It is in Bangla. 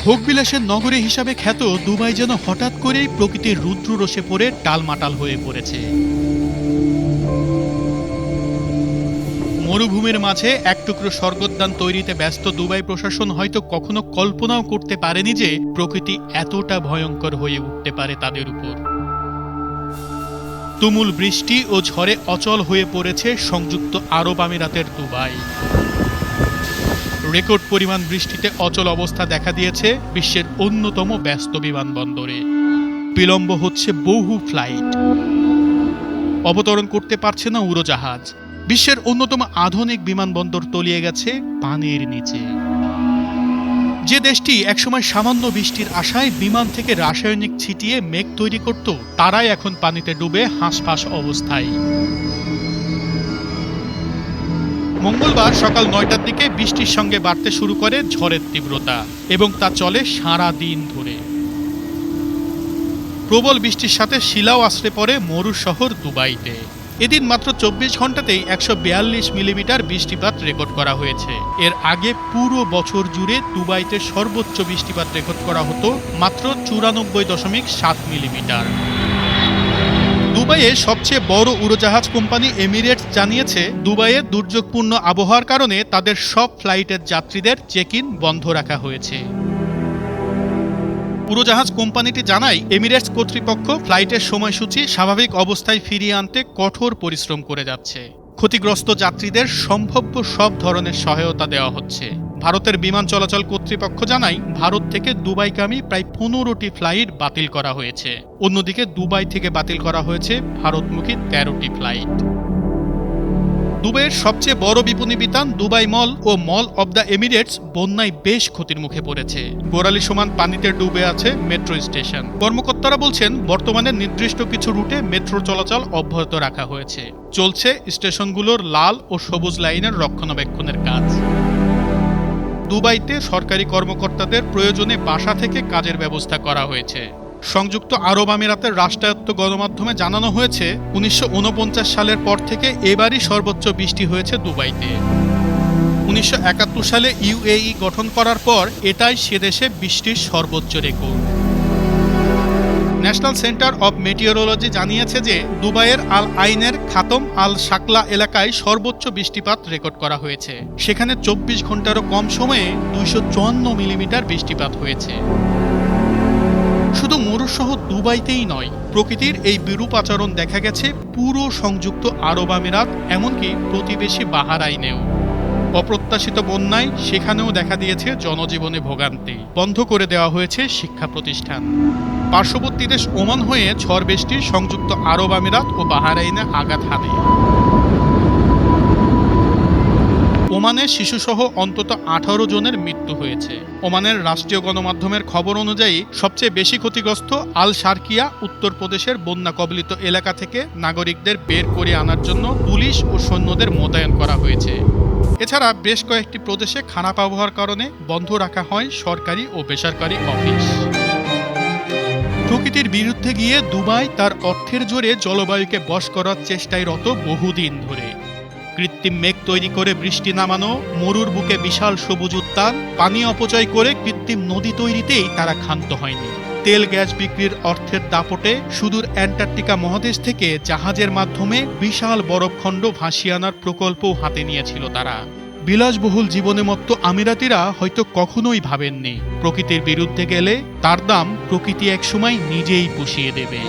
ভোগবিলাসের নগরী হিসাবে খ্যাত দুবাই যেন হঠাৎ করেই প্রকৃতির রুদ্র রোষে পড়ে টালমাটাল হয়ে পড়েছে। মরুভূমির মাঝে এক টুকরো স্বর্গোদ্যান তৈরিতে ব্যস্ত দুবাই প্রশাসন হয়তো কখনো কল্পনাও করতে পারেনি যে প্রকৃতি এতটা ভয়ঙ্কর হয়ে উঠতে পারে তাদের উপর। তুমুল বৃষ্টি ও ঝড়ে অচল হয়ে পড়েছে সংযুক্ত আরব আমিরাতের দুবাই। রেকর্ড পরিমাণ বৃষ্টিতে অচল অবস্থা দেখা দিয়েছে বিশ্বের অন্যতম ব্যস্ত বিমানবন্দরে। বিলম্ব হচ্ছে বহু ফ্লাইট, অবতরণ করতে পারছে না উড়োজাহাজ। বিশ্বের অন্যতম আধুনিক বিমানবন্দর তলিয়ে গেছে পানির নিচে। যে দেশটি একসময় সামান্য বৃষ্টির আশায় বিমান থেকে রাসায়নিক ছিটিয়ে মেঘ তৈরি করত, তারাই এখন পানিতে ডুবে হাঁসফাঁস অবস্থায়। মঙ্গলবার সকাল ৯টার দিকে বৃষ্টির সঙ্গে বাড়তে শুরু করে ঝড়ের তীব্রতা এবং তা চলে সারা দিন ধরে। প্রবল বৃষ্টির সাথে শিলাও আছড়ে পড়ে মরু শহর দুবাইতে। এদিন মাত্র ২৪ ঘন্টাতেই ১৪২ মিলিমিটার বৃষ্টিপাত রেকর্ড করা হয়েছে। এর আগে পুরো বছর জুড়ে দুবাইতে সর্বোচ্চ বৃষ্টিপাত রেকর্ড করা হতো মাত্র ৯৪.৭ মিলিমিটার। দুবাইয়ে সবচেয়ে বড় উড়োজাহাজ কোম্পানি এমিরেটস জানিয়েছে, দুবাইয়ে দুর্যোগপূর্ণ আবহাওয়ার কারণে তাদের সব ফ্লাইটের যাত্রীদের চেক ইন বন্ধ রাখা হয়েছে। উড়োজাহাজ কোম্পানিটি জানায়, এমিরেটস কর্তৃপক্ষ ফ্লাইটের সময়সূচি স্বাভাবিক অবস্থায় ফিরিয়ে আনতে কঠোর পরিশ্রম করে যাচ্ছে। ক্ষতিগ্রস্ত যাত্রীদের সম্ভাব্য সব ধরনের সহায়তা দেওয়া হচ্ছে। ভারতের বিমান চলাচল কর্তৃপক্ষ জানায়, ভারত থেকে দুবাইগামী প্রায় ১৫টি ফ্লাইট বাতিল করা হয়েছে। অন্যদিকে দুবাই থেকে বাতিল করা হয়েছে ভারতমুখী ১৩টি ফ্লাইট। দুবাইয়ের সবচেয়ে বড় বিপণী বিতান দুবাই মল ও মল অব দ্য এমিরেটস বন্যায় বেশ ক্ষতির মুখে পড়েছে। গোড়ালি সমান পানিতে ডুবে আছে মেট্রো স্টেশন। কর্মকর্তারা বলছেন, বর্তমানে নির্দিষ্ট কিছু রুটে মেট্রো চলাচল অব্যাহত রাখা হয়েছে। চলছে স্টেশনগুলোর লাল ও সবুজ লাইনের রক্ষণাবেক্ষণের কাজ। দুবাইতে সরকারি কর্মকর্তাদের প্রয়োজনে বাসা থেকে কাজের ব্যবস্থা করা হয়েছে। সংযুক্ত আরব আমিরাতের রাষ্ট্রায়ত্ত গণমাধ্যমে জানানো হয়েছে, ১৯৪৯ সালের পর থেকে এবারই সর্বোচ্চ বৃষ্টি হয়েছে দুবাইতে। ১৯৭১ সালে ইউএই গঠন করার পর এটাই সে দেশে বৃষ্টির সর্বোচ্চ record. National centre of meteorology জানিয়েছে যে দুবাইয়ের আল আইনের খাতম আল শাকলা এলাকায় সর্বোচ্চ বৃষ্টিপাত রেকর্ড করা হয়েছে। সেখানে ২৪ ঘন্টারও কম সময়ে ২৫৪ মিলিমিটার বৃষ্টিপাত হয়েছে। শুধু মরুশহর দুবাইতেই নয়, প্রকৃতির এই বিরূপ আচরণ দেখা গেছে পুরো সংযুক্ত আরব আমিরাত, এমনকি প্রতিবেশী বাহরাইনেও। অপ্রত্যাশিত বন্যায় সেখানেও দেখা দিয়েছে জনজীবনে ভোগান্তি। বন্ধ করে দেওয়া হয়েছে শিক্ষা প্রতিষ্ঠান। পার্শ্ববর্তী দেশ ওমান হয়ে ঝড় বৃষ্টি সংযুক্ত আরব আমিরাত ও বাহরাইনে আঘাত হানে। ওমানে শিশুসহ অন্তত ১৮ জনের মৃত্যু হয়েছে। ওমানের রাষ্ট্রীয় গণমাধ্যমের খবর অনুযায়ী সবচেয়ে বেশি ক্ষতিগ্রস্ত আল শারকিয়া উত্তরপ্রদেশের বন্যা কবলিত এলাকা থেকে নাগরিকদের বের করে আনার জন্য পুলিশ ও সৈন্যদের মোতায়েন করা হয়েছে। এছাড়া বেশ কয়েকটি প্রদেশে খারাপ আবহাওয়ার কারণে বন্ধ রাখা হয় সরকারি ও বেসরকারি অফিস। প্রকৃতির বিরুদ্ধে গিয়ে দুবাই তার অর্থের জোরে জলবায়ুকে বশ করার চেষ্টায় রত বহুদিন ধরে। কৃত্রিম মেঘ তৈরি করে বৃষ্টি নামানো, মরুর বুকে বিশাল সবুজ উদ্যান, পানি অপচয় করে কৃত্রিম নদী তৈরিতেই তারা ক্ষান্ত হয়নি। তেল গ্যাস বিক্রির অর্থের দাপটে সুদূর অ্যান্টার্কটিকা মহাদেশ থেকে জাহাজের মাধ্যমে বিশাল বরফখণ্ড ভাসিয়ে আনার প্রকল্পও হাতে নিয়েছিল তারা। বিলাসবহুল জীবনে মত্ত আমিরাতিরা হয়তো কখনোই ভাবেননি, প্রকৃতির বিরুদ্ধে গেলে তার দাম প্রকৃতি একসময় নিজেই পুষিয়ে দেবে।